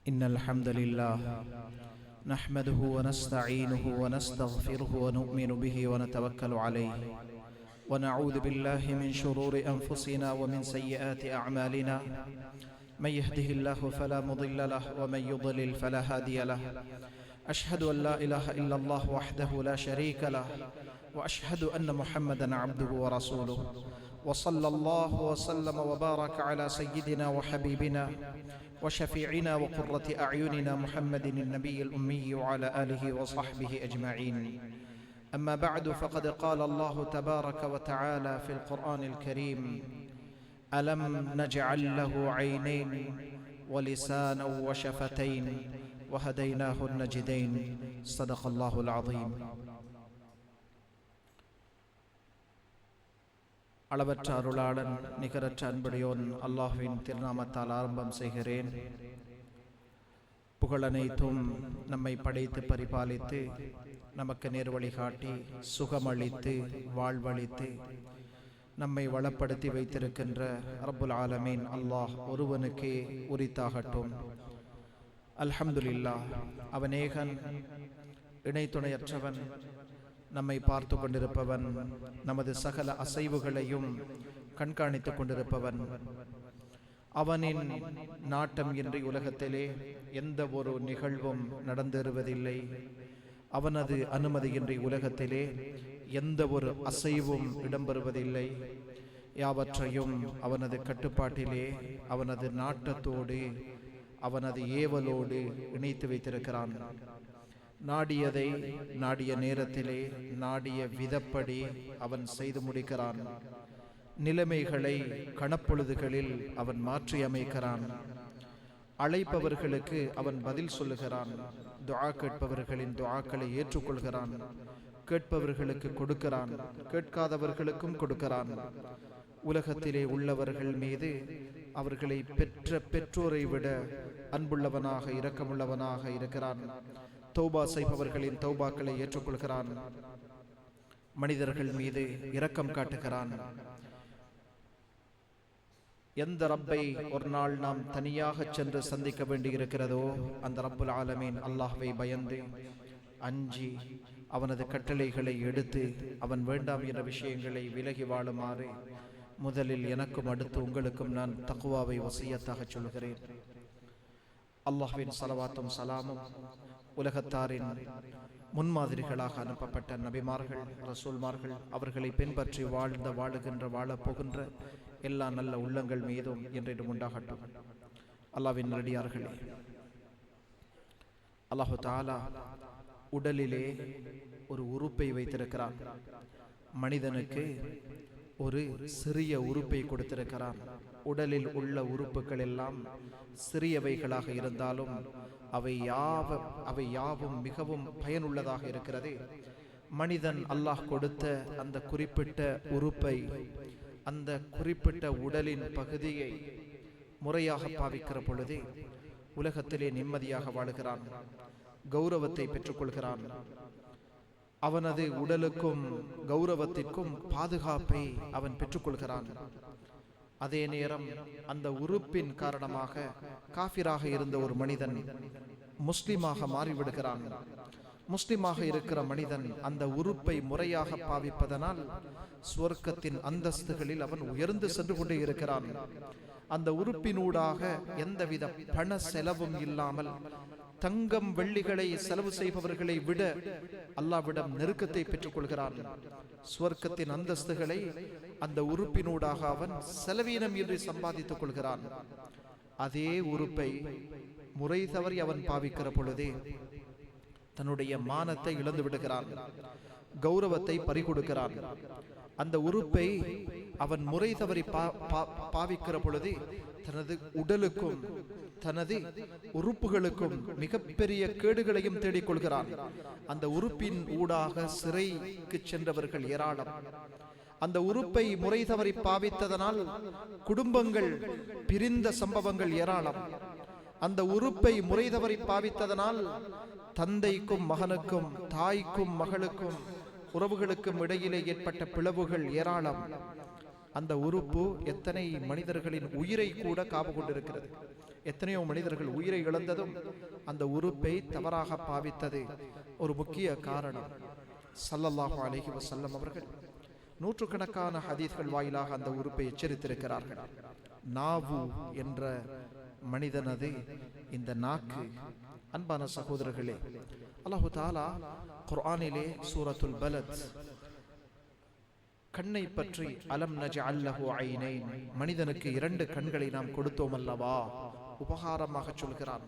إن الحمد لله نحمده ونستعينه ونستغفره ونؤمن به ونتوكل عليه ونعوذ بالله من شرور أنفسنا ومن سيئات أعمالنا. من يهده الله فلا مضل له ومن يضلل فلا هادي له. أشهد أن لا إله إلا الله وحده لا شريك له وأشهد أن محمدا عبده ورسوله. وصلى الله وسلم وبارك على سيدنا وحبيبنا وشفيعنا وقرة أعيننا محمد النبي الأمي وعلى آله وصحبه أجمعين. أما بعد، فقد قال الله تبارك وتعالى في القرآن الكريم: ألم نجعل له عينين ولسانا وشفتين وهديناه النجدين. صدق الله العظيم. அளவற்ற அருளாளன் நிகரற்ற அன்புடையோன் அல்லாஹ்வின் திருநாமத்தால் ஆரம்பம் செய்கிறேன். புகழனைத்தும் நம்மை படைத்து பரிபாலித்து நமக்கு நேர்வழி காட்டி சுகமளித்து வாழ்வளித்து நம்மை வளப்படுத்தி வைத்திருக்கின்ற ரப்புல் ஆலமீன் அல்லாஹ் ஒருவனுக்கே உரித்தாகட்டும். அல்ஹம்துலில்லாஹ். அவன் ஏகன், இணை துணையற்றவன், நம்மை பார்த்து கொண்டிருப்பவன், நமது சகல அசைவுகளையும் கண்காணித்துக் கொண்டிருப்பவன். அவனின் நாட்டம் இன்றி உலகத்திலே எந்த ஒரு நிகழ்வும் நடந்தேறுவதில்லை. அவனது அனுமதியின்றி உலகத்திலே எந்த ஒரு அசைவும் இடம்பெறுவதில்லை. யாவற்றையும் அவனது கட்டுப்பாட்டிலே அவனது நாட்டத்தோடு அவனது ஏவலோடு இணைத்து வைத்திருக்கிறான். நாடியதை நாடிய நேரத்திலே நாடிய விதப்படி அவன் செய்து முடிக்கிறான். நிலைமைகளை கணப்பொழுதுகளில் அவன் மாற்றி அமைக்கிறான். அழைப்பவர்களுக்கு அவன் பதில் சொல்லுகிறான். துஆ கேட்பவர்களின் துஆக்களை ஏற்றுக்கொள்கிறான். கேட்பவர்களுக்கு கொடுக்கிறான், கேட்காதவர்களுக்கும் கொடுக்கிறான். உலகத்திலே உள்ளவர்கள் மீது அவர்களை பெற்ற பெற்றோரை விட அன்புள்ளவனாக இரக்கமுள்ளவனாக இருக்கிறான். தௌபா செய்பவர்களின் தௌபாக்களை ஏற்றுக்கொள்கிறான். மனிதர்கள் மீது இரக்கம் காட்டுகிறான். எந்த ரப்பை ஒரு நாள் நாம் தனியாக சென்று சந்திக்க வேண்டியிருக்கிறதோ அந்த ரப்புல் ஆலமீன் அல்லாஹ்வை பயந்து அஞ்சி அவனது கட்டளைகளை எடுத்து அவன் வேண்டாம் என்ற விஷயங்களை விலகி வாழுமாறு முதலில் எனக்கும் அடுத்து உங்களுக்கும் நான் தக்வாவை வசியத்தாக சொல்கிறேன். அல்லாஹ்வின் ஸலவாத்தும் ஸலாமும் உலகத்தாரின் முன்மாதிரிகளாக அனுப்பப்பட்ட நபிமார்கள், ரசூல்மார்கள், அவர்களை பின்பற்றி வாழுகின்ற வாழப்போகின்ற எல்லா நல்ல உள்ளங்கள் மீதும் என்றும் உண்டாகட்டும். அல்லாஹ்வின் நல்லடியார்களே, அல்லாஹு தஆலா உடலிலே ஒரு உறுப்பை வைத்திருக்கிறான். மனிதனுக்கு ஒரு சிறிய உறுப்பை கொடுத்திருக்கிறான். உடலில் உள்ள உறுப்புகள் எல்லாம் சிறியவைகளாக இருந்தாலும் அவை யாவும் மிகவும் பயனுள்ளதாக இருக்கிறது. மனிதன் அல்லாஹ் கொடுத்த அந்த குறிப்பிட்ட உறுப்பை, அந்த குறிப்பிட்ட உடலின் பகுதியை முறையாக பாவிக்கிற பொழுது உலகத்திலே நிம்மதியாக வாழுகிறான், கௌரவத்தை பெற்றுக்கொள்கிறான். அவனது உடலுக்கும் கௌரவத்திற்கும் பாதுகாப்பை அவன் பெற்றுக்கொள்கிறான். அதே நேரம் அந்த உறுப்பின் காரணமாக காஃபிராக இருந்த ஒரு மனிதன் முஸ்லிமாக மாறிவிடுகிறான். முஸ்லிமாக இருக்கிற மனிதன் அந்த உறுப்பை முறையாக பாவிப்பதனால் சுவர்க்கத்தின் அந்தஸ்துகளில் அவன் உயர்ந்து சென்று கொண்டே இருக்கிறான். அந்த உறுப்பினூடாக எந்தவித பண செலவும் இல்லாமல் தங்கம் வெள்ளிகளை செலவு செய்பவர்களை விட அல்லாஹ்விடம் நெருக்கத்தை பெற்றுக் கொள்கிறான். சுவர்க்கத்தின் அந்தஸ்துகளை அந்த உறுப்பினூடாக அவன் செலவீனம் என்று சம்பாதித்துக் கொள்கிறான். அதே உறுப்பை முறை தவறி அவன் பாவிக்கிற பொழுதே தன்னுடைய மானத்தை இழந்து விடுகிறான், கௌரவத்தை பறிகொடுக்கிறான். அந்த உறுப்பை அவன் முறை தவறி பாவிக்கிற பொழுது தனது உடலுக்கும் தனது உறுப்புகளுக்கும் மிகப்பெரிய கேடுகளையும் தேடிக்கொள்கிறான். அந்த உறுப்பின் ஊடாக சிறைக்கு சென்றவர்கள் ஏராளம். அந்த உறுப்பை முறை தவறி பாவித்ததனால் குடும்பங்கள் பிரிந்த சம்பவங்கள் ஏராளம். அந்த உறுப்பை முறை தவறி பாவித்ததனால் தந்தைக்கும் மகனுக்கும், தாய்க்கும் மகளுக்கும், உறவுகளுக்கும் இடையிலே ஏற்பட்ட பிளவுகள் ஏராளம். அந்த உறுப்பு எத்தனை மனிதர்களின் உயிரை கூட காவு கொண்டிருக்கிறது. எத்தனையோ மனிதர்கள் உயிரை இழந்ததும் அந்த உறுப்பை தவறாக பாவித்தது ஒரு முக்கிய காரணம். ஸல்லல்லாஹு அலைஹி வஸல்லம் அவர்கள் நூற்றுக்கணக்கான ஹதீஸ்கள் வாயிலாக அந்த உறுப்பை எச்சரித்திருக்கிறார்கள். நாவு என்ற மனிதனது இந்த நாக்கு. அன்பான சகோதரர்களே, அல்லாஹு தஆலா குர்ஆனிலே சூரத்துல் பலத் கண்ணை பற்றி அலம் நஜஅல் லஹு ஐனைன், மனிதனுக்கு 2 கண்களை நாம் கொடுத்தோம் அல்லவா, உபகாரமாக சொல்கிறான்.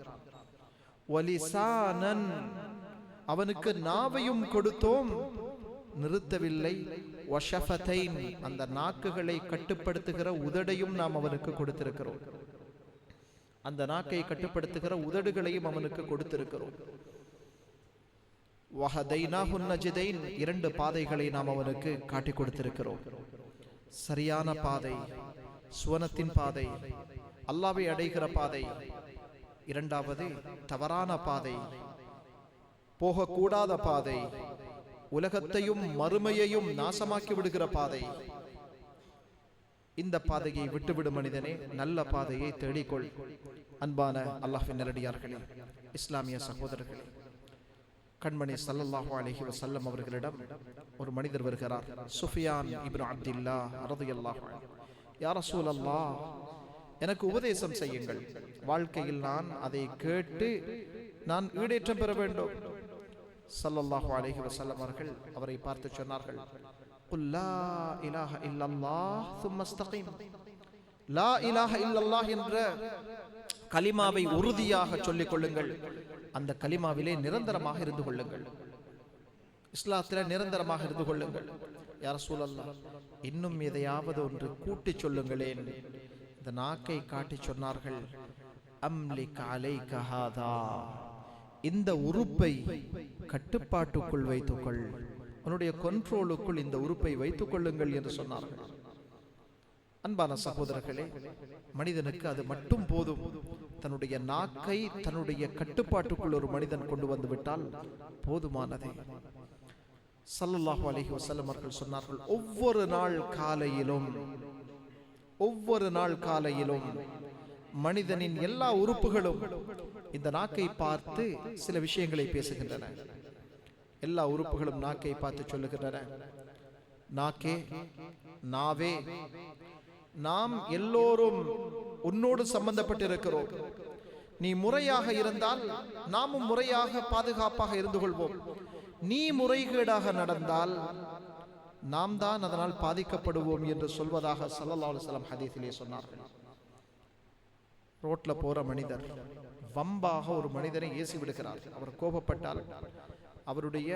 வலிசானன், அவனுக்கு நாவையும் கொடுத்தோம், நிறுத்தவில்லை. வஷஃபதைன், அந்த நாக்குகளை கட்டுப்படுத்துகிற உதடையும் நாம் அவனுக்கு கொடுத்திருக்கிறோம். அந்த நாக்கை கட்டுப்படுத்துகிற உதடுகளையும் அவனுக்கு கொடுத்திருக்கிறோம். வஹதைனாஹு நஜ்தைன், 2 பாதைகளை நாம் அவனுக்கு காட்டி கொடுத்திருக்கிறோம். சரியான பாதை, சுவனத்தின் பாதை, அல்லாஹ்வை அடைகிற பாதை. 2வது தவறான பாதை, போகக்கூடாத பாதை, உலகத்தையும் மறுமையையும் நாசமாக்கி விடுகிற பாதை. இந்த பாதையை விட்டுவிடு மனிதனே, நல்ல பாதையை தேடிக்கொள். அன்பான அல்லாஹ்வின் நல்லடியார்களே, இஸ்லாமிய சகோதரர்களே, கண்மணி ஸல்லல்லாஹு அலைஹி வஸல்லம் அவர்களிடம் ஒரு மனிதர் வருகிறார். சுஃபியான் இப்னு அப்துல்லாஹ் ரலியல்லாஹு அன்ஹு, யா ரசூலல்லாஹ், எனக்கு உபதேசம் செய்யுங்கள், வாழ்க்கையில் நான் அதை கேட்டு நான் ஈடேற்றம் பெற வேண்டும். ஸல்லல்லாஹு அலைஹி வஸல்லம் அவர்கள் அவரை பார்த்து சொன்னார்கள், குல் லா இலாஹ இல்லல்லாஹ் சும்ம இஸ்தகீம். லா இலாஹ இல்லல்லாஹ் என்ற கலிமாவை உறுதியாக சொல்லிக் கொள்ளுங்கள், அந்த கலிமாவிலே நிரந்தரமாக இருந்து கொள்ளுங்கள், இஸ்லாத்திலே நிரந்தரமாக இருந்து கொள்ளுங்கள். யா ரசூலல்லாஹ், இன்னும் எதையாவது ஒன்று கூட்டி சொல்லுங்களேன். இந்த நாக்கை காட்டி சொன்னார்கள், அம்லிக் அலைக ஹாதா, இந்த உறுப்பை கட்டுப்பாட்டுக்குள் வைத்துக்கொள், உன்னுடைய கண்ட்ரோலுக்குள் இந்த உறுப்பை வைத்துக் கொள்ளுங்கள் என்று சொன்னார்கள். அன்பான சகோதரர்களே, மனிதனுக்கு அது மட்டும் போதும். தன்னுடைய நாக்கை தன்னுடைய கட்டுப்பாட்டுக்குள் ஒரு மனிதன் கொண்டு வந்து விட்டால் போதுமானது. ஸல்லல்லாஹு அலைஹி வஸல்லம் அவர்கள் சொன்னார்கள், ஒவ்வொரு நாள் காலையிலும் மனிதனின் எல்லா உறுப்புகளும் இந்த நாக்கை பார்த்து சில விஷயங்களை பேசுகின்றன. எல்லா உறுப்புகளும் நாக்கை பார்த்து சொல்லுகின்றன, நாக்கே, நாவே, நாம் எல்லோரும் உன்னோடு சம்பந்தப்பட்டிருக்கிறோம். நீ முறையாக இருந்தால் நாமும் முறையாக பாதுகாப்பாக இருந்து கொள்வோம். நீ முறைகேடாக நடந்தால் நாம் தான் அதனால் பாதிக்கப்படுவோம் என்று சொல்வதாக ஸல்லல்லாஹு அலைஹி வஸல்லம் ஹதீஸிலே சொன்னார்கள். ரோட்ல போற மனிதர் வம்பாக ஒரு மனிதனை ஏசி விடுகிறார். அவர் கோபப்பட்டால் அவருடைய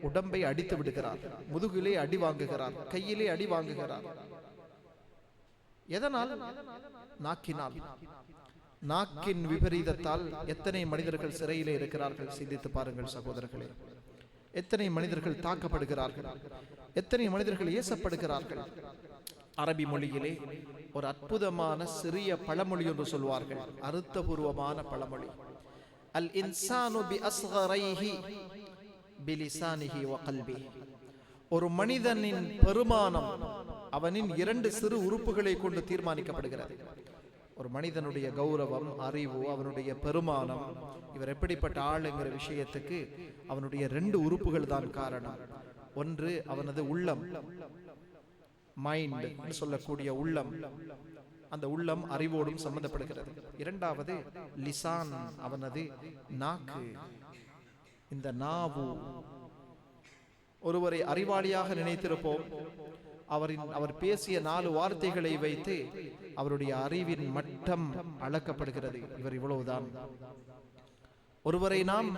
உடம்பை அடித்து விடுகிறார், முதுகிலே அடி வாங்குகிறார், கையிலே அடி வாங்குகிறார். எதனால்? நாக்கினால். நாக்கின் விபரீதத்தால் எத்தனை மனிதர்கள் சிறையிலே இருக்கிறார்கள், சிந்தித்து பாருங்கள் சகோதரர்களே. எத்தனை மனிதர்கள் தாக்கப்படுகிறார்கள், எத்தனை மனிதர்கள் ஏசப்படுகிறார்கள். அரபி மொழியிலே ஒரு அற்புதமான சிறிய பழமொழி ஒன்று சொல்வார்கள், அர்த்தபூர்வமான பழமொழி. அல் இன்சானு பி அஸ்கரைஹி பிலிசானிஹி வ கல்பிஹி. ஒரு மனிதனின் பெருமானம் அவனின் 2 சிறு உறுப்புகளை கொண்டு தீர்மானிக்கப்படுகிறது. ஒரு மனிதனுடைய கௌரவம், அறிவு, அவனுடைய பெருமானம், இவர் எப்படிப்பட்ட ஆளுங்கிற விஷயத்துக்கு அவனுடைய 2 உறுப்புகள் தான் காரணம். ஒன்று அவனது உள்ளம், மைண்ட் என்று சொல்லக்கூடிய உள்ளம். அந்த உள்ளம் அறிவோடும் சம்பந்தப்படுகிறது. 2வது லிசான், அவனது நாக்கு. இந்த நாவு. ஒருவரை அறிவாளியாக நினைத்திருப்போம், அவர் பேசிய 4 வார்த்தைகளை வைத்து அவருடைய அறிவின் மட்டம் அளக்கப்படுகிறது. இவர் இவ்வளவுதான். ஒருவரை நாம்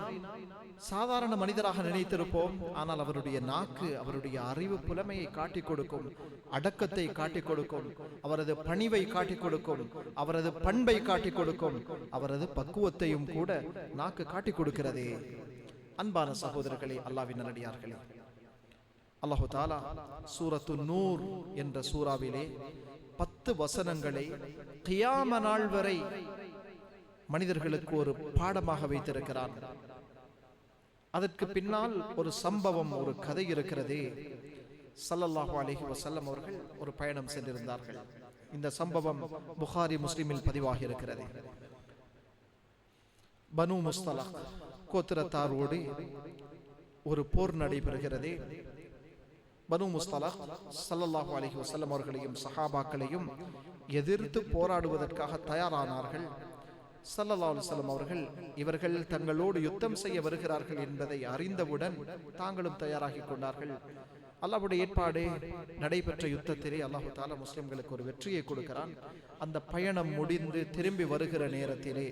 சாதாரண மனிதராக நினைத்திருப்போம், ஆனால் அவருடைய நாக்கு அவருடைய அறிவு புலமையை காட்டிக் கொடுக்கும், அடக்கத்தை காட்டிக் கொடுக்கும், அவரது பணிவை காட்டிக் கொடுக்கும், அவரது பண்பை காட்டிக் கொடுக்கும், அவரது பக்குவத்தையும் கூட நாக்கு காட்டிக் கொடுக்கிறதே. அன்பான சகோதரர்களே, அல்லாஹ்வின் நல்லடியார்களே, அல்லாஹு தஆலா சூரத்து நூர் என்ற சூறாவிலே 10 வசனங்களை கியாம நாள் வரை மனிதர்களுக்கு ஒரு பாடமாக ஸல்லல்லாஹு அலைஹி வஸல்லம் அவர்கள் ஒரு பயணம் சென்றிருந்தார்கள். இந்த சம்பவம் புகாரி முஸ்லிமில் பதிவாகி இருக்கிறது. பனு முஸ்தலக் கோத்திரத்தாரோடு ஒரு போர் நடைபெறுகிறது. பனு முஸ்தலக் ஸல்லல்லாஹு அலைஹி வஸல்லம் அவர்களையும் சஹாபாக்களையும் எதிர்த்து போராடுவதற்காக தயாரானார்கள். ஸல்லல்லாஹு அலைஹி வஸல்லம் அவர்கள் இவர்கள் தங்களோடு யுத்தம் செய்ய வருகிறார்கள் என்பதை அறிந்தவுடன் தாங்களும் தயாராகி கொண்டார்கள். அல்லாஹ்வுடைய ஏற்பாடு, நடைபெற்ற யுத்தத்திலே அல்லாஹ் தஆலா முஸ்லிம்களுக்கு ஒரு வெற்றியை கொடுக்கிறான். அந்த பயணம் முடிந்து திரும்பி வருகிற நேரத்திலே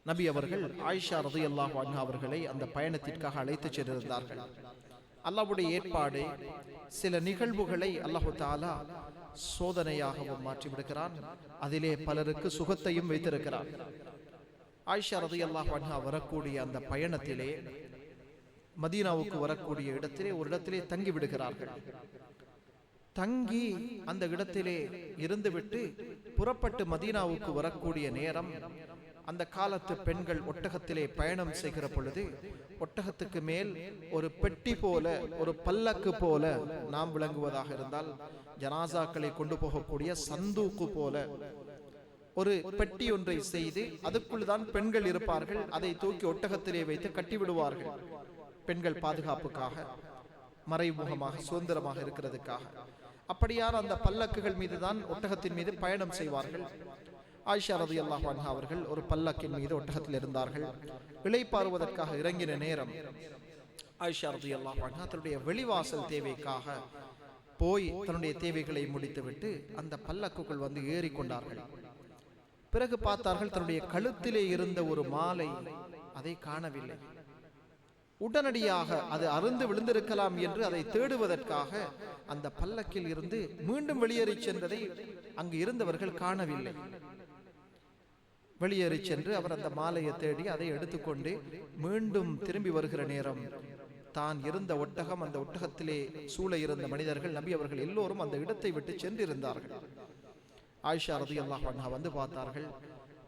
நபி அவர்கள் ஆயிஷா ரலியல்லாஹு அன்ஹா அவர்களை அந்த பயணத்திற்காக அழைத்துச் சென்றிருந்தார்கள். அல்லாஹ்வுடைய ஏற்பாடு, சில நிகழ்வுகளை அல்லாஹ் தஆலா சோதனையாகவும் மாற்றி விடுகிறான். அதிலே பலருக்கு சுகத்தையும் வைத்திருக்கிறான். ஆயிஷா ரலியல்லாஹு அன்ஹா வரக்கூடிய அந்த பயணத்திலே மதீனாவுக்கு வரக்கூடிய இடத்திலே ஒரு இடத்திலே தங்கி விடுகிறார்கள். தங்கி அந்த இடத்திலே இருந்துவிட்டு புறப்பட்டு மதீனாவுக்கு வரக்கூடிய நேரம், அந்த காலத்து பெண்கள் ஒட்டகத்திலே பயணம் செய்கிற பொழுது ஒட்டகத்துக்கு மேல் ஒரு பெட்டி போல, ஒரு பல்லக்கு போல, நாம் விளங்குவதாக இருந்தால் ஜனாசாக்களை கொண்டு போகக்கூடிய சந்தூக்கு போல ஒரு பெட்டி ஒன்றை செய்து அதுக்குள் தான் பெண்கள் இருப்பார்கள். அதை தூக்கி ஒட்டகத்திலே வைத்து கட்டிவிடுவார்கள். பெண்கள் பாதுகாப்புக்காக, மறைமுகமாக சுதந்திரமாக இருக்கிறதுக்காக. அப்படியான அந்த பல்லக்குகள் மீது தான் ஒட்டகத்தின் மீது பயணம் செய்வார்கள். ஆயிஷா ரலியல்லாஹு அன்ஹா அவர்கள் ஒரு பல்லக்கின் மீது ஒட்டகத்தில் இருந்தார்கள். இளைப்பாறுவதற்காக இறங்கின நேரம் ஆயிஷா ரலியல்லாஹு அன்ஹா தன்னுடைய வெளிவாசல் தேவைக்காக போய் தன்னுடைய தேவைகளை முடித்துவிட்டு அந்த பல்லக்குகள் வந்து ஏறிக்கொண்டார்கள். பிறகு பார்த்தார்கள், தன்னுடைய கழுத்திலே இருந்த ஒரு மாலை, அதை காணவில்லை. உடனடியாக அது அருந்து விழுந்திருக்கலாம் என்று அதை தேடுவதற்காக அந்த பல்லக்கில் இருந்து மீண்டும் வெளியேறி சென்றதை அங்கு இருந்தவர்கள் காணவில்லை. வெளியேறி சென்று அவர் அந்த மாலையை தேடி அதை எடுத்துக்கொண்டு மீண்டும் திரும்பி வருகிற நேரம் தான் இருந்த ஒட்டகம், அந்த ஒட்டகத்திலே சூழ இருந்த மனிதர்கள், நபி அவர்கள் எல்லோரும் அந்த இடத்தை விட்டு சென்றிருந்தார்கள். ஆயிஷா ரலியல்லாஹு அன்ஹா வந்து பார்த்தார்கள்,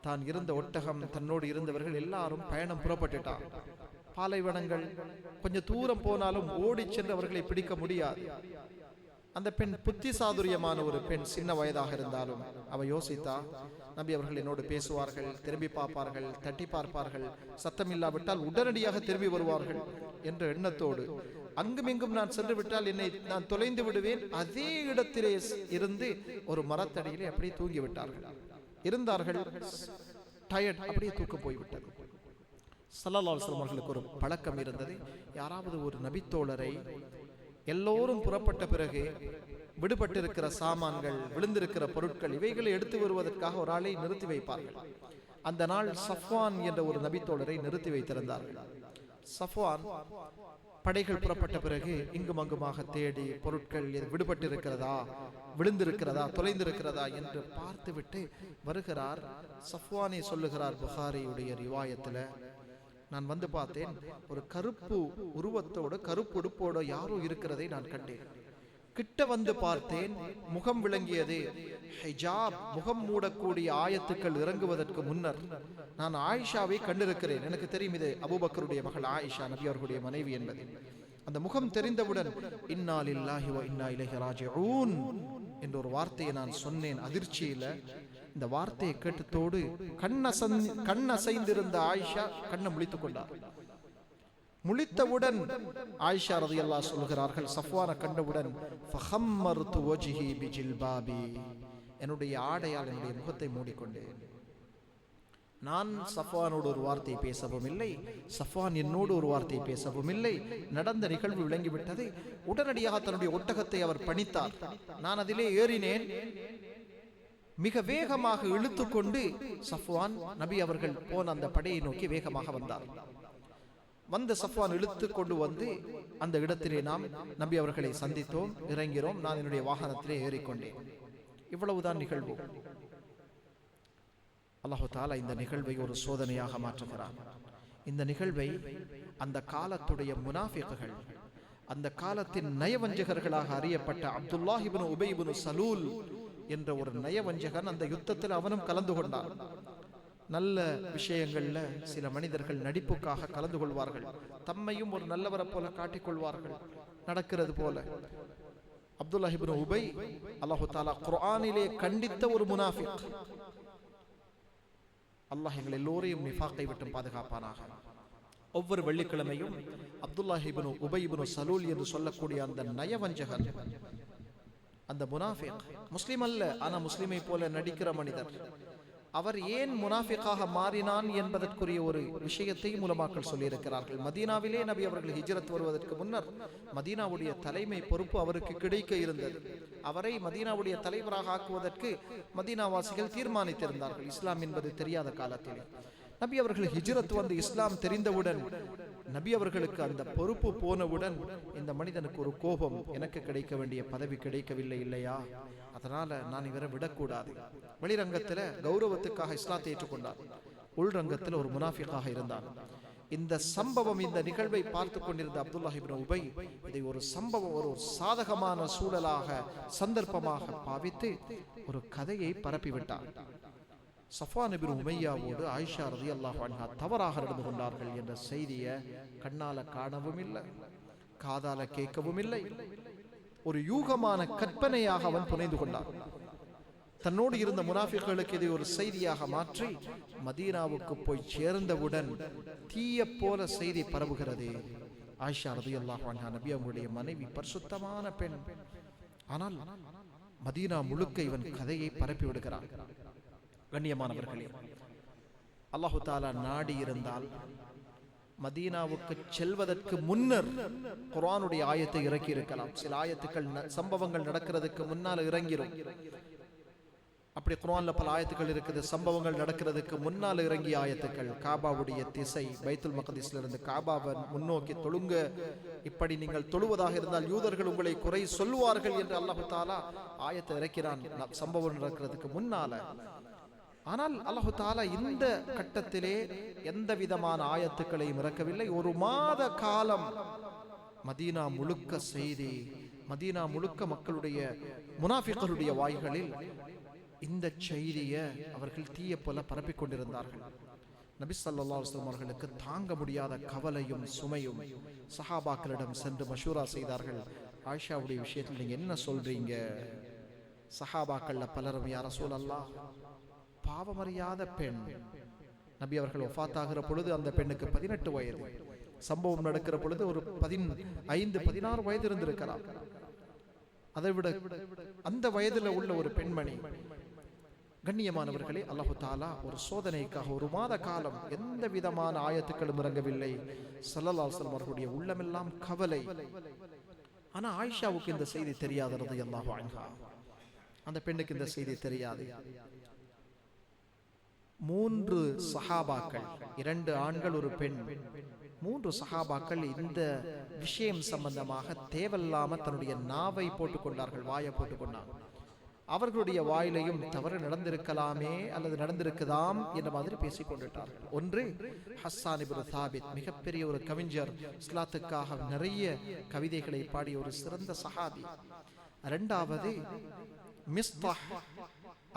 தான் இருந்த ஒட்டகம், தன்னோடு இருந்தவர்கள் எல்லாரும் பயணம் புறப்பட்டுட்டார். பாலைவனங்கள், கொஞ்சம் தூரம் போனாலும் ஓடி சென்று அவர்களை பிடிக்க முடியாது. அந்த பெண் புத்தி சாதுரியமான ஒரு பெண், சின்ன வயதாக இருந்தாலும் அவ யோசித்தா, நபி அவர்கள் என்னோடு பேசுவார்கள், திரும்பி பார்ப்பார்கள், தட்டி பார்ப்பார்கள், சத்தம் இல்லாவிட்டால் உடனடியாக திரும்பி வருவார்கள் என்ற எண்ணத்தோடு அங்குமிங்கும் நான் சென்று விட்டால் என்னை நான் தொலைந்து விடுவேன். அதே இடத்திலே இருந்து ஒரு மரத்தடியிலே அப்படியே தூங்கி விட்டார்கள். இருந்தார்கள், டயர்ட், அப்படியே தூக்கம் போய்விட்டது. ஸல்லல்லாஹு அலைஹி வஸல்லம் அவர்களுக்கு ஒரு பழக்கம் இருந்தது. யாராவது ஒரு நபித்தோழரை எல்லோரும் புறப்பட்ட பிறகு விடுபட்டிருக்கிற சாமான்கள், விழுந்திருக்கிற பொருட்கள், இவைகளை எடுத்து வருவதற்காக ஒரு ஆளை நிறுத்தி வைப்பார்கள். அந்த நாள் சஃப்வான் என்ற ஒரு நபித்தோழரை நிறுத்தி வைத்திருந்தார்கள். சஃப்வான் படைகள் புறப்பட்ட பிறகு இங்கும் அங்குமாக தேடி பொருட்கள் விடுபட்டிருக்கிறதா, விழுந்திருக்கிறதா, தொலைந்திருக்கிறதா என்று பார்த்துவிட்டு வருகிறார். சஃப்வானே சொல்லுகிறார், புகாரியுடைய ரிவாயத்துல, நான் வந்து பார்த்தேன், ஒரு கருப்பு உருவத்தோடு கருப்பு உடுப்போடு யாரோ இருக்கிறதை நான் கண்டேன். கிட்ட வந்து பார்த்தேன், முகம் விளங்கியது. ஹிஜாப், முகம் மூடக்கூடிய ஆயத்துக்கள் இறங்குவதற்கு முன்னர் நான் ஆயிஷாவை கண்டிருக்கிறேன். எனக்கு தெரியும் இது அபூபக்கருடைய மகள் ஆயிஷா, நபி அவர்களுடைய மனைவி என்பது. அந்த முகம் தெரிந்தவுடன் இன்னா லில்லாஹி வ இன்னா இலைஹி ராஜிஊன் என்ற ஒரு வார்த்தையை நான் சொன்னேன் அதிர்ச்சியில. இந்த வார்த்தையை கேட்டதோடு கண்ணசைந்திருந்த ஆயிஷா கண்ணை முழித்துக் கொண்டார். முழித்தவுடன் ஆயிஷா ரலியல்லாஹு அன்ஹா சொல்கிறார்கள், சஃப்வானை கண்டவுடன் ஃபஹம்மர்து வஜ்ஹி பிஜில்பாபி, என்னுடைய ஆடையால் என்னுடைய முகத்தை மூடிக்கொண்டேன். நான் சஃப்வானோடு ஒரு வார்த்தை பேசவும் இல்லை, சஃப்வான் என்னோடு ஒரு வார்த்தை பேசவும் இல்லை. நடந்த நிகழ்வு விளங்கிவிட்டது. உடனடியாக தன்னுடைய ஒட்டகத்தை அவர் பணித்தார். நான் அதிலே ஏறினேன். மிக வேகமாக இழுத்துக்கொண்டு சஃப்வான், நபி அவர்கள் போன அந்த படையை நோக்கி வேகமாக வந்தார். வந்த சஃப்வான் இழுத்து கொண்டு வந்து அந்த இடத்திலே நாம் நபி அவர்களை சந்தித்தோம், இறங்கிறோம். நான் என்னுடைய வாகனத்திலே ஏறிக்கொண்டேன். இவ்வளவுதான் நிகழ்வு. அல்லாஹ் தஆலா இந்த நிகழ்வை ஒரு சோதனையாக மாற்றுகிறான். இந்த நிகழ்வை அந்த காலத்துடைய முனாஃபிக்குகள், அந்த காலத்தின் நயவஞ்சகர்களாக அறியப்பட்ட அப்துல்லாஹ் இப்னு உபை இப்னு சலூல் என்ற ஒரு நயவஞ்சகன் அந்த யுத்தத்தில் அவனும் கலந்து கொண்டான். நல்ல விஷயங்கள்ல சில மனிதர்கள் நடிப்புக்காக கலந்து கொள்வார்கள், தம்மையும் ஒரு நல்லவரை போல காட்டிக்கொள்வார்கள். நடக்கிறது போல அப்துல்லாஹ் இப்னு உபை அல்லாஹ் தஆலா குர்ஆனிலே கண்டித்த ஒரு முனாஃபிக். அல்லாஹ் எங்கள் எல்லோரையும் நிஃபாக்கை விட்டு பாதுகாப்பானாக. ஒவ்வொரு வெள்ளிக்கிழமையும் அப்துல்லாஹ் இப்னு உபை இப்னு சலூல் என்று சொல்லக்கூடிய அந்த நயவஞ்சகன், அந்த முனாஃபிக், முஸ்லிம் அல்ல, ஆனா முஸ்லிமை போல நடிக்கிற மனிதர், அவர் ஏன் முனாஃபிக்காக மாறினான் என்பதற்குரிய ஒரு விஷயத்தை உலமாக்கள் சொல்லியிருக்கிறார்கள். மதீனாவிலே நபி அவர்கள் ஹிஜ்ரத் வருவதற்கு முன்னர் மதீனாவுடைய தலைமை பொறுப்பு அவருக்கு கிடைக்க இருந்தது. அவரை மதீனாவுடைய தலைவராக ஆக்குவதற்கு மதீனாவாசிகள் தீர்மானித்திருந்தார்கள், இஸ்லாம் என்பது தெரியாத காலத்திலே. நபி அவர்கள் ஹிஜ்ரத் வந்து இஸ்லாம் தெரிந்தவுடன், நபி அவர்களுக்கு அந்த பொறுப்பு போனவுடன் இந்த மனிதனுக்கு ஒரு கோபம், எனக்கு கிடைக்க வேண்டிய பதவி கிடைக்கவில்லை இல்லையா, அதனால நான் இவரை விடக்கூடாது. வெளிரங்கத்தில் கௌரவத்துக்காக இஸ்லாத்தை ஏற்றுக்கொண்டார், உள்ரங்கத்தில் ஒரு முனாஃபிக்காக இருந்தார். இந்த சம்பவம், இந்த நிகழ்வை பார்த்து கொண்டிருந்த அப்துல்லாஹ் இப்னு உபை இதை ஒரு சம்பவம், ஒரு சாதகமான சூழலாக, சந்தர்ப்பமாக பாவித்து ஒரு கதையை பரப்பிவிட்டார். சஃப்வான் இப்னு உமையாவோடு ஆயிஷா ரலியல்லாஹு அன்ஹா தவறாக நடந்து கொண்டார்கள் என்ற செய்தியை கண்ணால காணவும் இல்லை, காதால கேட்கவும் இல்லை. ஒரு யூகமான கற்பனையாக அவன் புனைந்து கொண்டான். தன்னோடு இருந்த முனாஃபிக்களுக்கு இதை ஒரு செய்தியாக மாற்றி மதீனாவுக்கு போய் சேர்ந்தவுடன் தீய போல செய்தி பரவுகிறது. ஆயிஷா ரலியல்லாஹு அன்ஹா நபி அவங்களுடைய மனைவி, பரிசுத்தமான பெண், ஆனால் மதீனா முழுக்க இவன் கதையை பரப்பி விடுகிறான். கண்ணியமானவர்களே, அல்லாஹு தஆலா நாடி இருந்தால் மதீனாவுக்கு செல்வதற்கு முன்னர் குர்ஆனுடைய ஆயத்தை இறக்கி இருக்கலாம். சில ஆயத்துக்கள், சம்பவங்கள் நடக்கிறதுக்கு முன்னால் இறங்கிரும். அப்படி குர்ஆன்ல பல ஆயத்துக்கள் இருக்குது, சம்பவங்கள் நடக்கிறதுக்கு முன்னால் இறங்கிய ஆயத்துக்கள். காபாவுடைய திசை, பைத்துல் மக்திஸ்ல இருந்து காபாவை முன்னோக்கி தொழுங்க, இப்படி நீங்கள் தொழுவதாக இருந்தால் யூதர்கள் உங்களை குறை சொல்லுவார்கள் என்று அல்லாஹு தஆலா ஆயத்தை இறக்கிறான் சம்பவம் நடக்கிறதுக்கு முன்னால. ஆனால் அல்லாஹு தஆலா இந்த கட்டத்திலே எந்த விதமான ஆயத்துக்களையும் இறக்கவில்லை. ஒரு மாத காலம் மதீனா முழுக்க செய்தி, மதீனா முழுக்க மக்களுடைய, முனாஃபிக்களுடைய வாய்களில் இந்த செய்தியை அவர்கள் தீய போல பரப்பிக் கொண்டிருந்தார்கள். நபி ஸல்லல்லாஹு அலைஹி வஸல்லம் அவர்களுக்கு தாங்க முடியாத கவலையும் சுமையும். சஹாபாக்களிடம் சென்று மஷூரா செய்தார்கள், ஆயிஷாவுடைய விஷயத்தில் நீங்க என்ன சொல்றீங்க? சஹாபாக்கள்ல பலரும், யா ரசூலல்லாஹ், பாவமறியாத பெண். நபி அவர்கள் வஃபாத்தாகிற பொழுது அந்த பெண்ணுக்கு 18 வயது. சம்பவம் நடக்கிற பொழுது ஒரு 15-16 வயது இருந்திருக்கலாம். அதை விட அந்த வயதுல உள்ள ஒரு பெண்மணி. கண்ணியமானவர்களே, அல்லாஹு தஆலா ஒரு சோதனைக்காக ஒரு மாத காலம் எந்த விதமான ஆயத்துக்களும் இறங்கவில்லை. ஸல்லல்லாஹு அலைஹி வஸல்லம் அவர்களுடைய உள்ளமெல்லாம் கவலை. ஆனா ஆயிஷாவுக்கு இந்த செய்தி தெரியாது ரலியல்லாஹு அன்ஹா. அந்த பெண்ணுக்கு இந்த செய்தி தெரியாது. 3 சஹாபாக்கள், 2 ஆண்கள் ஒரு பெண், 3 சஹாபாக்கள் இந்த விஷயம் சம்பந்தமாக தேவையில்லாம தன்னுடைய நாவை போட்டுக்கொண்டார்கள், வாயை போட்டுக்கொண்டாங்க. அவர்களுடைய வாயிலையும் தவறு நடந்திருக்கலாமே அல்லது நடந்திருக்குதாம் என்ற மாதிரி பேசிக் கொண்டுட்டார்கள். ஒன்று ஹஸ்ஸான் இப்னு சாபித், மிகப்பெரிய ஒரு கவிஞர், இஸ்லாத்துக்காக நிறைய கவிதைகளை பாடிய ஒரு சிறந்த சஹாபி. இரண்டாவது மிஸ்தாஹ்,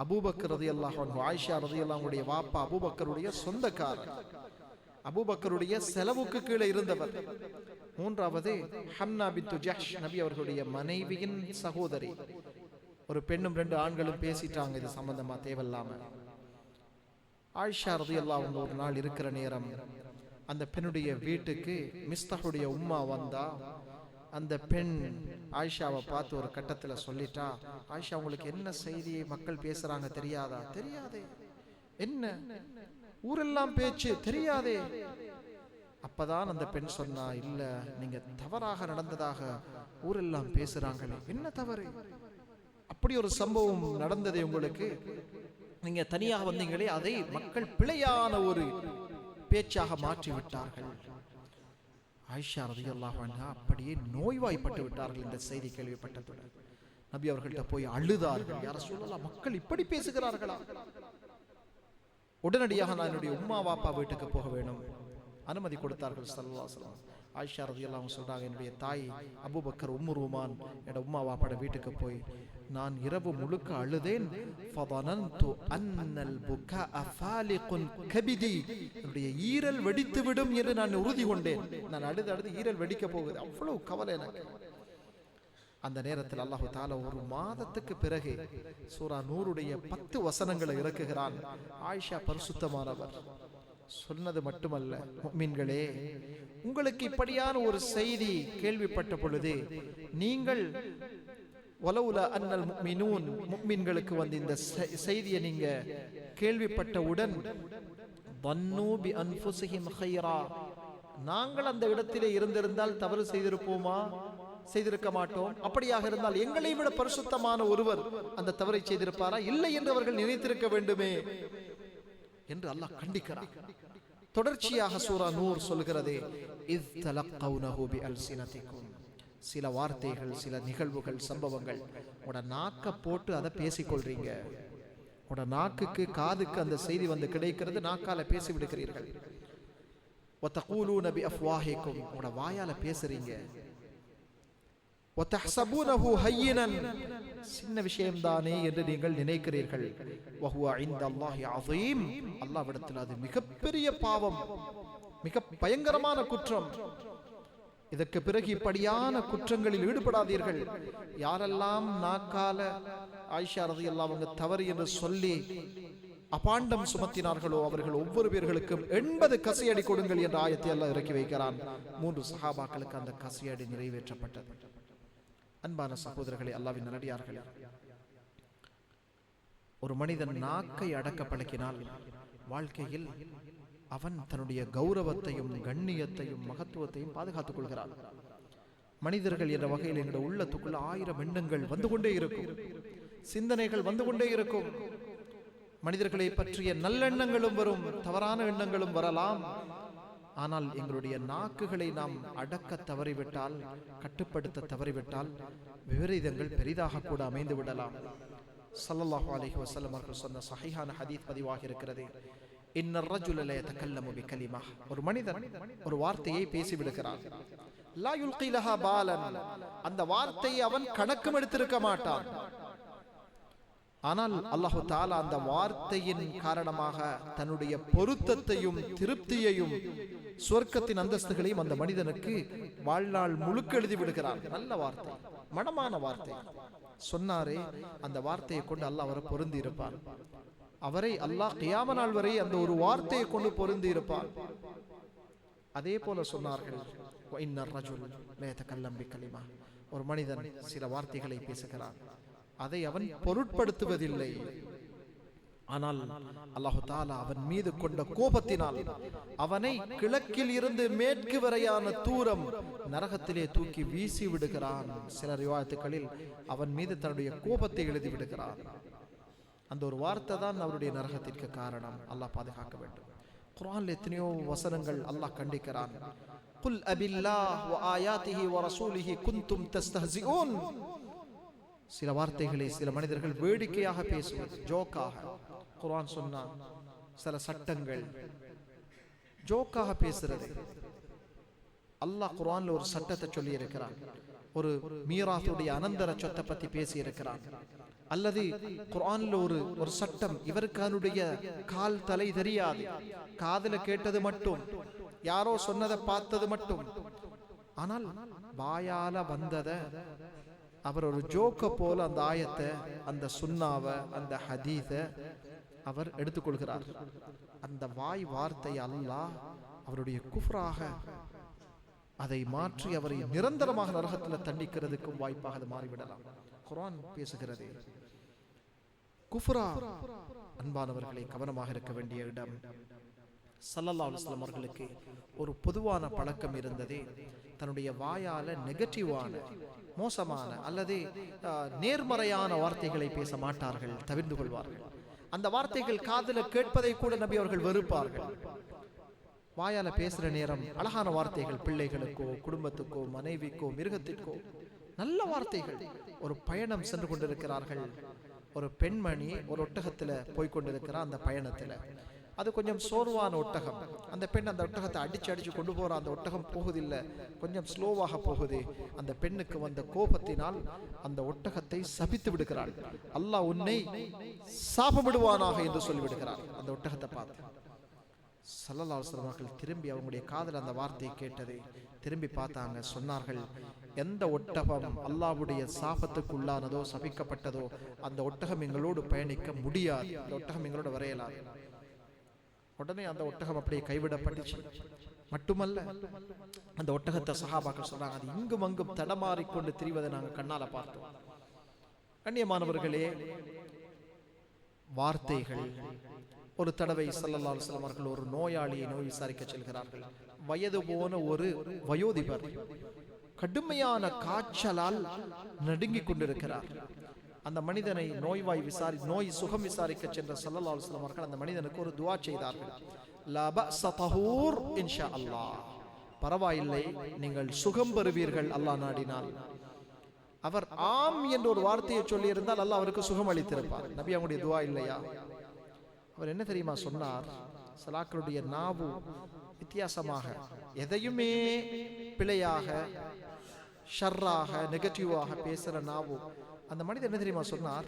அபூபக்கர் ரலியல்லாஹு அன்ஹு, ஆயிஷா ரலியல்லாஹு அன்ஹுடைய வாப்பா அபூபக்கருடைய சொந்தக்காரர், அபூபக்கருடைய செலவுக்கு கீழே இருந்தவர். மூன்றாவது ஹம்னா பின்த் ஜஹ்ஷ், நபி அவர்களுடைய மனைவியின் சகோதரி. ஒரு பெண்ணும் 2 ஆண்களும் பேசிட்டாங்க இது சம்பந்தமா தேவையில்லாம. ஆயிஷா ரலியல்லாஹு அன்ஹா ஒரு நாள் இருக்கிற நேரம் அந்த பெண்ணுடைய வீட்டுக்கு மிஸ்தாஹுடைய உம்மா வந்தா. அந்த பெண் ஆயிஷாவை பார்த்து ஒரு கட்டத்துல சொல்லிட்டா, ஆயிஷா, உங்களுக்கு என்ன செய்தி மக்கள் பேசுறாங்க தெரியாதா? தெரியாதே. என்ன ஊரெல்லாம் பேச்சு தெரியாதே. அப்பதான் அந்த பெண் சொன்னா, இல்ல, நீங்க தவறாக நடந்ததாக ஊரெல்லாம் பேசுறாங்களே. என்ன தவறு? அப்படி ஒரு சம்பவம் நடந்தது உங்களுக்கு, நீங்க தனியாக வந்தீங்களே, அதை மக்கள் பிழையான ஒரு பேச்சாக மாற்றி விட்டார்கள். ஆயிஷா ரலியல்லாஹு அன்ஹா அப்படியே நோய்வாய்ப்பட்டு விட்டார்கள் இந்த செய்தி கேள்விப்பட்டதுடன். நபி அவர்கள்ட்ட போய் அழுதார்கள், யா ரசூலல்லாஹ், மக்கள் இப்படி பேசுகிறார்களா? உடனடியாக நான் என்னுடைய உம்மா வாப்பா வீட்டுக்கு போக வேணும், அனுமதி கொடுத்தார்கள் ஸல்லல்லாஹு அலைஹி வஸல்லம். ஆயிஷா ரலியல்லாஹு அன்ஹா சொல்றாங்க, என்னுடைய தாய் அபூபக்கர் உம்மு ரூமான் என்னோட உம்மா வாப்பாட வீட்டுக்கு போய் நான் இரவு முழுக்க அழுதேன். ஃபதனன்து அன்னல் புகாஅ ஃபாலிகுன் கபிதி, என்னுடைய ஈரல் வெடித்து விடும் என்று நான் உறுதி கொண்டேன். நான் அழுது ஈரல் வெடிக்க போகுது, அவ்வளவு கவலை எனக்கு. அந்த நேரத்தில் அல்லாஹு தஆலா ஒரு மாதத்துக்கு பிறகு சூரா நூருடைய 10 வசனங்களை இறக்குகிறான். ஆயிஷா பரிசுத்தமானவர் சொன்னது மட்டுமல்ல, முஃமின்களே, உங்களுக்கு இப்படியான ஒரு செய்தி கேள்விப்பட்ட பொழுது நீங்கள் வலவுலா அன்னல் முஃமினூன், முஃமின்களுக்கு வந்து இந்த செய்தியை நீங்க கேள்விப்பட்டவுடன் வன்னு பி அன்ஃபுஸிஹிம் கைரா, நாங்கள் அந்த இடத்திலே இருந்திருந்தால் தவறு செய்திருப்போமா? செய்திருக்க மாட்டோம். அப்படியாக இருந்தால் எங்களை விட பரிசுத்தமான ஒருவர் அந்த தவறை செய்திருப்பாரா? இல்லை என்று அவர்கள் நினைத்திருக்க வேண்டுமே என்று அல்லாஹ் கண்டிக்கிறார். தொடர்ச்சியாக சூரா நூர் சொல்கிறது, இஸ் தலக்கௌனஹு பி அல்சினதிகும், சில வார்த்தைகள், சில நிகழ்வுகள், சம்பவங்கள் உட நாக்க போட்டு அதை பேசிக்கொள்றீங்க. உட நாக்குக்கு காதுக்கு அந்த செய்தி வந்து கிடைக்கிறது, நாக்கால பேசி விடுகிறீர்கள். வதகூலூன பி அஃப்வாஹிகும், உட வாயால பேசுறீங்க. வதஹ்சபூனஹு ஹய்யினன், சின்ன விஷயம்தானே என்று நீங்கள் நினைக்கிறீர்கள். வஹுவ இன்தல்லாஹி அஸீம், அல்லாஹ்விடத்தில் அது மிகப்பெரிய பாவம், மிக பயங்கரமான குற்றம். இதற்கு பிறகு இப்படியான குற்றங்களில் ஈடுபடாதீர்கள். யாரெல்லாம் நாக்கால ஆயிஷா ரலியல்லாஹு அன்ஹா தவறு என்று சொல்லி அபாண்டம் சுமத்தினார்களோ அவர்கள் ஒவ்வொரு பேர்களுக்கும் 80 கசையடி கொடுங்கள் என்ற ஆயத்தை அல்லாஹ் இறக்கி வைக்கிறான். 3 சஹாபாக்களுக்கு அந்த கசையடி நிறைவேற்றப்பட்டது. அன்பான சகோதரர்களே, அல்லாஹ்வின் நல்லடியார்களே, ஒரு மனிதன் நாக்கை அடக்க பழக்கினால் வாழ்க்கையில் அவன் தன்னுடைய கௌரவத்தையும் கண்ணியத்தையும் மகத்துவத்தையும் பாதுகாத்துக் கொள்கிறான். மனிதர்கள் என்ற வகையில் எங்களுடைய உள்ளத்துக்குள்ள 1000 எண்ணங்கள் வந்து கொண்டே இருக்கும், சிந்தனைகள் வந்து கொண்டே இருக்கும். மனிதர்களை பற்றிய நல்லெண்ணங்களும் வரும், தவறான எண்ணங்களும் வரலாம். ஆனால் எங்களுடைய நாக்குகளை நாம் அடக்க தவறிவிட்டால், கட்டுப்படுத்த தவறிவிட்டால் விபரீதங்கள் பெரிதாக கூட அமைந்து விடலாம். ஸல்லல்லாஹு அலைஹி வஸல்லம் அவர்கள் சொன்ன சஹீஹான ஹதீஸ் பதிவாக இருக்கிறது, இன்னர் ரஜுல லா யதகல்லமு பிகலிமா, ஒரு மனிதன் ஒரு வார்த்தையை பேசி விடுகிறான். லா யுல்கி லஹா பாலன், அந்த வார்த்தையை அவன் கணக்கும் எடுத்திருக்க மாட்டான். ஆனால் அல்லாஹு தஆலா அந்த வார்த்தையின் காரணமாக தன்னுடைய பொருத்தத்தையும் திருப்தியையும் சுவர்க்கத்தின் அந்தஸ்துகளையும் அந்த மனிதனுக்கு வாழ்நாள் முழுக்க எழுதி விடுகிறான். நல்ல வார்த்தை, மனமான வார்த்தை சொன்னாரே, அந்த வார்த்தையை கொண்டு அல்லாஹ் அவரை பொருந்தி இருப்பான். அவரை அல்லாஹ் கியாம நாள் வரை அந்த ஒரு வார்த்தையை கொண்டு பொருந்தி இருப்பான். அதே போல சொன்னார்கள், இன்னர் ரஜுல் லா யதகல்லம் பிகலிமா, ஒரு மனிதன் சில வார்த்தைகளை பேசுகிறான், அதை அவன் பொருட்படுத்துவதில்லை. ஆனால் அல்லாஹு தஆலா அவன் மீது கொண்ட கோபத்தினால் அவனை கிழக்கில் இருந்து மேற்கு வரையான தூரம் நரகத்திலே தூக்கி வீசி விடுகிறான். சில ரிவாயத்துகளில் அவன் மீது தன்னுடைய கோபத்தை எழுதி விடுகிறான். அந்த ஒரு வார்த்தை தான் அவருடைய நரகத்திற்கு காரணம். அல்லாஹ் பாதுகாக்க வேண்டும். குர்ஆன்ல எத்தனையோ வசனங்கள் அல்லாஹ் கண்டிக்கிறான். குல் அபில்லாஹ் வ ஆயாத்திஹி வ ரசூலிஹி குன்தும் தஸ்தஹ்சிஊன், சில வார்த்தைகளை சில மனிதர்கள் வேடிக்கையாக பேசுவது, ஜோக்காக. குர்ஆன் சொன்னான், சில சட்டங்கள் ஜோக்காக பேசுறது. அல்லாஹ் குர்ஆன்ல ஒரு சட்டத்தை சொல்லி இருக்கிறான். ஒரு மீராத்துடைய அனந்தர சொத்தை பத்தி பேசி இருக்கிறான். அல்லது குர்ஆன்ல ஒரு சட்டம், இவருக்கானுடைய கால் தலை தெரியாது, காதுல கேட்டது மட்டும், யாரோ சொன்னதை பார்த்தது மட்டும். ஆனால் வாயால வந்ததை அவர் ஒரு ஜோக்க போல அந்த ஆயத்தை, அந்த சுன்னாவை, அந்த ஹதீஸை அவர் எடுத்துக்கொள்கிறார். அந்த வாய் வார்த்தை அல்லாஹ் அவருடைய குஃப்ராக அதை மாற்றி அவரை நிரந்தரமாக நரகத்தில் தண்டிக்கிறதுக்கும் வாய்ப்பாக அது மாறிவிடலாம். குர்ஆன் பேசுகிறது. குஃப்ரா, அன்பானவர்களை, கவனமாக இருக்க வேண்டிய இடம். ஸல்லல்லாஹு அலைஹி வஸல்லம் அவர்களுக்கு ஒரு பொதுவான பழக்கம் இருந்தது. தன்னுடைய வாயால நெகட்டிவான, மோசமான அல்லது நேர்மறையான வார்த்தைகளை பேச மாட்டார்கள், தவிர்த்து கொள்வார்கள். அந்த வார்த்தைகள் காதுல கேட்பதை கூட நபி அவர்கள் வெறுப்பார்கள். வாயால பேசுற நேரம் அழகான வார்த்தைகள், பிள்ளைகளுக்கோ, குடும்பத்துக்கோ, மனைவிக்கோ, மிருகத்திற்கோ நல்ல வார்த்தைகள். ஒரு பயணம் சென்று கொண்டிருக்கிறார்கள். ஒரு பெண்மணி ஒரு ஒட்டகத்துல போய்கொண்டிருக்கிறார். அந்த பயணத்துல அது கொஞ்சம் சோர்வான ஒட்டகம். அந்த பெண் அந்த ஒட்டகத்தை அடிச்சு கொண்டு போற, அந்த ஒட்டகம் போகுதில்லை, கொஞ்சம் ஸ்லோவாக போகுது. அந்த பெண்ணுக்கு வந்த கோபத்தினால் அந்த ஒட்டகத்தை சபித்து விடுகிறாள். அல்லாஹ் உன்னை சாபமிடுவானாக என்று சொல்லிவிடுகிறார் அந்த ஒட்டகத்தை பார்த்து. ஸல்லல்லாஹு அலைஹி வஸல்லம் அவர்கள் திரும்பி அவங்களுடைய காதல் அந்த வார்த்தையை கேட்டது. திரும்பி பார்த்தாங்க. சொன்னார்கள், எந்த ஒட்டகம் அல்லாஹ்வுடைய சாபத்துக்குள்ளானதோ, சபிக்கப்பட்டதோ, அந்த ஒட்டகம் எங்களோடு பயணிக்க முடியாது, அந்த ஒட்டகம் எங்களோட வரையலாது. உடனே அந்த ஒட்டகம் அப்படியே கைவிடப்பட்டுச்சு. மட்டுமல்ல, அந்த ஒட்டகத்தை சஹாபாக்கள் சொல்றாங்க, அது இங்கும் அங்கும் தடமாறிக்கொண்டு திரிவதை நாங்கள் கண்ணால பார்த்தோம். கண்ணியமானவர்களே, வார்த்தைகள். ஒரு தடவை ஸல்லல்லாஹு அலைஹி வஸல்லம் அவர்கள் ஒரு நோயாளியை நோய் விசாரிக்க செல்கிறார்கள். வயது போன ஒரு வயோதிபர் கடுமையான காய்ச்சலால் நடுங்கிக் கொண்டிருக்கிறார். அந்த மனிதனை நோய் சுகம் விசாரிக்க சென்ற ஸல்லல்லாஹு அலைஹி வஸல்லம் அவர்கள் அந்த மனிதனுக்கு ஒரு துஆ செய்தார்கள். லா பஅஸ தஹூர் இன்ஷா அல்லாஹ், பரவாயில்லை, நீங்கள் சுகம் பெறுவீர்கள் அல்லாஹ் நாடினால். அவர் ஆம் என்ற ஒரு வார்த்தையை சொல்லி இருந்தால் அல்லாஹ் அவருக்கு சுகம் அளித்திருப்பார். நபி அவங்களுடைய துஆ இல்லையா? அவர் என்ன தெரியுமா சொன்னார்? சலாக்களுடைய நாவு வித்தியாசமாக, எதையுமே பிழையாக, ஷர்ராக, நெகட்டிவாக பேசுற நாவு. அந்த மனிதர் என்ன தெரியுமா சொன்னார்?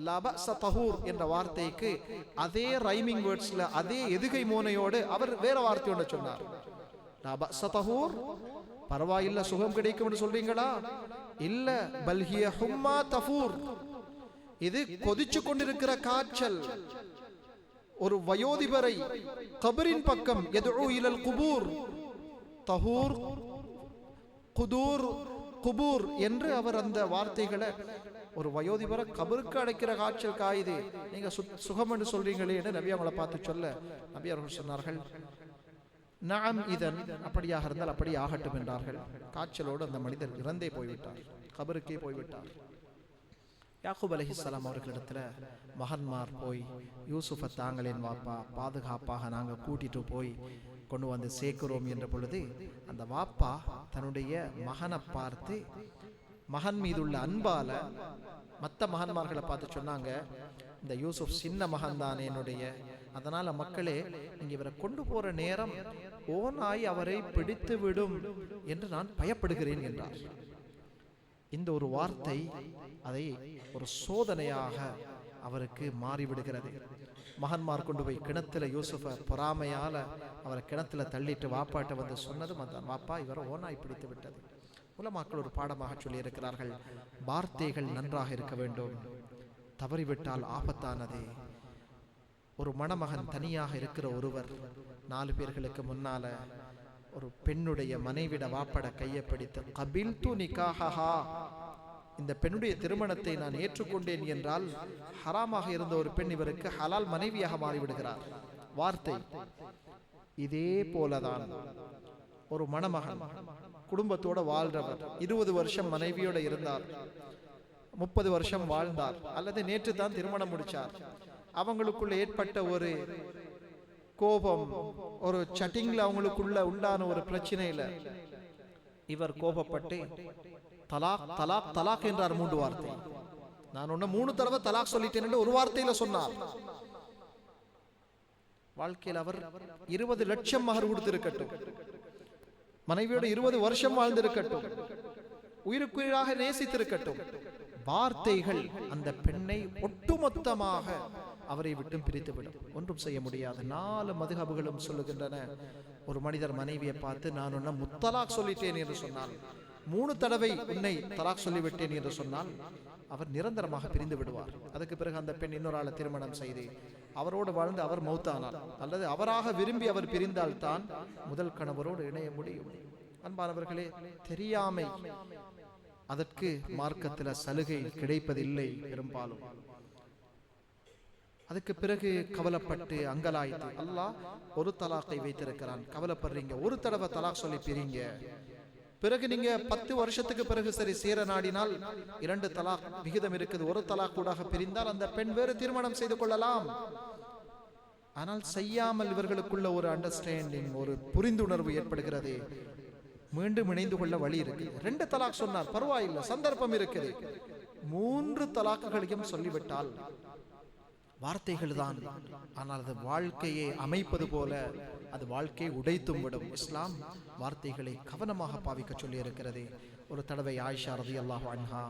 லபஸ தஹூர் என்ற வார்த்தைக்கு அதே ரைமிங் வேர்ட்ஸ்ல, அதே எதுகை மோனையோடு அவர் வேற வார்த்தையோட சொன்னார். லபஸ தஹூர், பரவாயில்லை, சுகம் கிடைக்கும் என்று சொல்றீங்களா? இல்ல, பல்ஹிய ஹும்மா தஃபூர், இது கொதிச்சு கொண்டிருக்கிற காய்ச்சல். ஒரு வயோதிபரை கபரின் பக்கம் யதுஉ இலல் குபூர், தஹூர் குதூர் குபூர் என்று அவர் அந்த வார்த்தைகளை, ஒரு வயோதிபரை கபருக்கு அடைக்கிற காய்ச்சல் காயுது, நீங்க சுகம் என்று சொல்றீங்களே என்று நபி அவங்களை பார்த்து சொல்ல, நபி அவர்கள் சொன்னார்கள், நஅம் இதன், அப்படியாக இருந்தால் அப்படி ஆகட்டும் என்றார்கள். காய்ச்சலோடு அந்த மனிதர் இறந்தே போய்விட்டார், கபருக்கே போய்விட்டார். யாக்கூப் அலைஹிஸ்ஸலாம் அவர்களிடத்துல மகன்மார் போய், யூசுஃபை தாங்களின் வாப்பா பாதுகாப்பாக நாங்கள் கூட்டிட்டு போய் கொண்டு வந்து சேர்க்கிறோம் என்ற பொழுது, அந்த வாப்பா தன்னுடைய மகனை பார்த்து, மகன் மீதுள்ள அன்பால மற்ற மகன்மார்களை பார்த்து சொன்னாங்க, இந்த யூசுப் சின்ன மகன் தான் என்னுடைய, அதனால மக்களே, நீங்க இவரை கொண்டு போற நேரம் ஓநாய் அவரை பிடித்து விடும் என்று நான் பயப்படுகிறேன் என்றார். இந்த ஒரு வார்த்தை அதை ஒரு சோதனையாக அவருக்கு மாறிவிடுகிறது. மகன்மார் கொண்டு போய் கிணத்துல யூசுஃபை பொறாமையால அவரை கிணத்துல தள்ளிட்டு வாப்பாட்ட வந்து சொன்னதும் அந்த வாப்பா இவரை ஓநாய் பிடித்து விட்டது. உலமாக்கள் ஒரு பாடமாக சொல்லி இருக்கிறார்கள், வார்த்தைகள் நன்றாக இருக்க வேண்டும், தவறிவிட்டால் ஆபத்தானது. ஒரு மணமகன் தனியாக இருக்கிற ஒருவர் 4 பேர்களுக்கு முன்னால ஒரு பெண்ணுடைய மனைவிட வாப்பட கையை பிடித்து, கபில்து நிகாஹஹா, இந்த பெண்ணுடைய திருமணத்தை நான் ஏற்றுக்கொண்டேன் என்றால், ஹராமாக இருந்த ஒரு பெண் இவருக்கு ஹலால் மனைவியாக மாறிவிடுகிறார். வார்த்தை இதே போலதான். ஒரு மணமகன் குடும்பத்தோட வாழ்றவர் 20 வருஷம் மனைவியோட இருந்தார், 30 வருஷம் வாழ்ந்தார், அல்லது நேற்று தான் திருமணம் முடிச்சார். அவங்களுக்குள்ள ஏற்பட்ட ஒரு கோபம், ஒரு சட்டிங்ல அவங்களுக்குள்ள உண்டான ஒரு பிரச்சனையில இவர் கோபப்பட்டு தலாக் தலாக் தலாக் என்றார் 3 வார்த்தை. நான் ஒன்னு 3 தடவை தலாக் சொல்லிட்டேன் என்று ஒரு வார்த்தையில சொன்னார். வாழ்க்கையில் அவர் 20 லட்சம் மகர் கொடுத்திருக்கட்டும், மனைவியோட 20 வருஷம் வாழ்ந்திருக்கட்டும், உயிருக்குயிராக நேசித்திருக்கட்டும், வார்த்தைகள் அந்த பெண்ணை ஒட்டுமொத்தமாக அவரை விட்டு பிரித்துவிடும். ஒன்றும் செய்ய முடியாது. 4 மதுஹபுகளும் சொல்லுகின்றன, ஒரு மனிதர் மனைவியை பார்த்து நான் உன்னை முத்தலாக் சொல்லிட்டேன் என்று சொன்னால், 3 தடவை உன்னை தலாக் சொல்லிவிட்டேன் என்று சொன்னால், அவர் நிரந்தரமாக பிரிந்து விடுவார். அதுக்கு பிறகு அந்த பெண் இன்னொரு ஆளை திருமணம் செய்து அவரோடு வாழ்ந்து அவர் மௌத்தானார், அல்லது அவராக விரும்பி அவர் பிரிந்தால் தான் முதல் கணவரோடு இணைய முடியும். அன்பானவர்களே, தெரியாமை, அதற்கு மார்க்கத்தில் சலுகை கிடைப்பதில்லை பெரும்பாலும். அதுக்கு பிறகு கவலைப்பட்டு அங்கலாய்த்து, அல்லாஹ் ஒரு தலாக்கை வைத்திருக்கிறான், கவலைப்படுறீங்க, ஒரு தடவை தலாக் சொல்லி பிரிங்க, பிறகு நீங்க 10 வருஷத்துக்கு பிறகு சரி சேர நாடினால் 2 தலாக் விகிதம் இருக்குது, ஒரு தலாக் கூட பிரிந்தால் அந்த பெண் வேறு திருமணம் செய்து கொள்ளலாம். ஆனால் செய்யாமல் இவர்களுக்குள்ள ஒரு அண்டர்ஸ்டாண்டிங், ஒரு புரிந்துணர்வு ஏற்படுகிறது, மீண்டும் இணைந்து கொள்ள வழி இருக்கு. 2 தலாக் சொன்னார், பரவாயில்லை, சந்தர்ப்பம் இருக்குது. 3 தலாக்குகளையும் சொல்லிவிட்டால் வார்த்தைகள் தான், ஆனால் அது வாழ்க்கையை அமைப்பது போல அது வாழ்க்கையை உடைத்தும் விடும். இஸ்லாம் வார்த்தைகளை கவனமாக பாவிக்க சொல்லி இருக்கிறது. ஒரு தடவை ஆயிஷா ரலியல்லாஹு அன்ஹா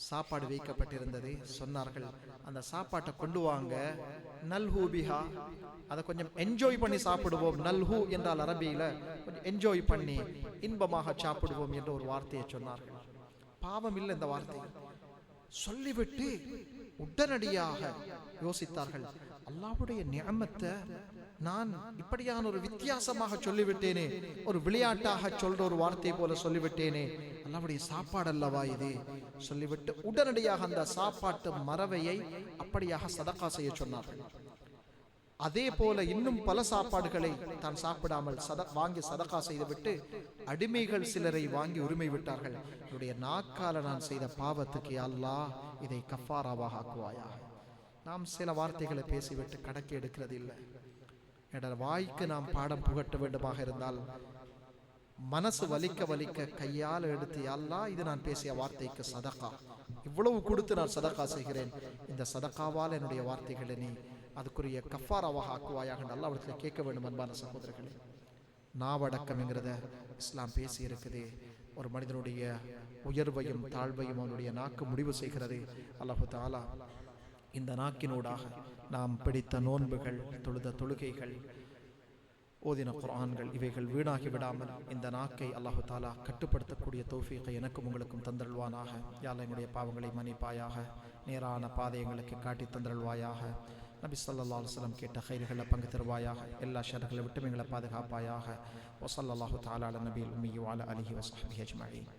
சாப்பாடு வைக்கப்பட்டிருந்தது. சொன்னார்கள், அந்த சாப்பாட்டை கொண்டு வாங்க, நல்ஹூ பிஹா, அதை கொஞ்சம் என்ஜாய் பண்ணி சாப்பிடுவோம். நல்ஹூ என்றால் அரபியில கொஞ்சம் என்ஜாய் பண்ணி இன்பமாக சாப்பிடுவோம் என்ற ஒரு வார்த்தையை சொன்னார்கள். பாவம் இல்லை இந்த வார்த்தை. சொல்லிவிட்டு உடனடியாக யோசித்தார்கள், அல்லாஹ்வுடைய நிஅமத்தை நான் இப்படியான ஒரு வித்தியாசமாக சொல்லிவிட்டேனே, ஒரு விளையாட்டாக சொல்ற ஒரு வார்த்தை போல சொல்லிவிட்டேனே, அல்லாஹ்வுடைய சாப்பாடு அல்லவா இது? சொல்லிவிட்டு உடனடியாக அந்த சாப்பாட்டு மறவையை அப்படியாக சதகா செய்ய சொன்னார்கள். அதே போல இன்னும் பல சாப்பாடுகளை தான் சாப்பிடாமல் வாங்கி சதகா செய்துவிட்டு அடிமைகள் சிலரை வாங்கி உரிமை விட்டார்கள். என்னுடைய நாக்கால நான் செய்த பாவத்துக்கு யா அல்லாஹ் இதை கஃபாராவாக ஆக்குவாயாக. நாம் சில வார்த்தைகளை பேசிவிட்டு கணக்கு எடுக்கிறது இல்லை. என்ற வாய்க்கு நாம் பாடம் புகட்ட வேண்டுமாக இருந்தால் மனசு வலிக்க வலிக்க கையால் எடுத்து, யா அல்லாஹ் இது நான் பேசிய வார்த்தைக்கு சதகா, இவ்வளவு கொடுத்து நான் சதகா செய்கிறேன், இந்த சதகாவால் என்னுடைய வார்த்தைகளை நீ அதுக்குரிய கஃபாராவாக ஆக்குவாயாக அல்லாஹ்விடத்தில் கேட்க வேண்டும். அன்பான சகோதரர்களே, நாவடக்கம் என்கிறத இஸ்லாம் பேசி இருக்குது. ஒரு மனிதனுடைய உயர்வையும் தாழ்வையும் அவனுடைய நாக்கு முடிவு செய்கிறது. அல்லாஹ் தஆலா இந்த நாக்கினூடாக நாம் பிடித்த நோன்புகள், தொழுத தொழுகைகள், ஓதின குர்ஆன்கள் இவைகள் வீணாகி விடாமல் இந்த நாக்கை அல்லாஹ் தஆலா கட்டுப்படுத்தக்கூடிய தௌஃபீகை எனக்கும் உங்களுக்கும் தந்தருள்வானாக. யா அல்லாஹ் என்னுடைய பாவங்களை மன்னிப்பாயாக, நேரான பாதை எங்களுக்கு காட்டி தந்தருள்வாயாக. நபி ஸல்லல்லாஹு அலைஹி வஸல்லம் கேட்ட கைர்களை பங்கு தருவாயாக. எல்லா ஷர்களை விட்டு எங்களை பாதுகாப்பாயாக. வஸல்லல்லாஹு தஆலா அலா நபியில் உம்மி வ அலா ஆலிஹி வ ஸஹ்பிஹி அஜ்மஈன்.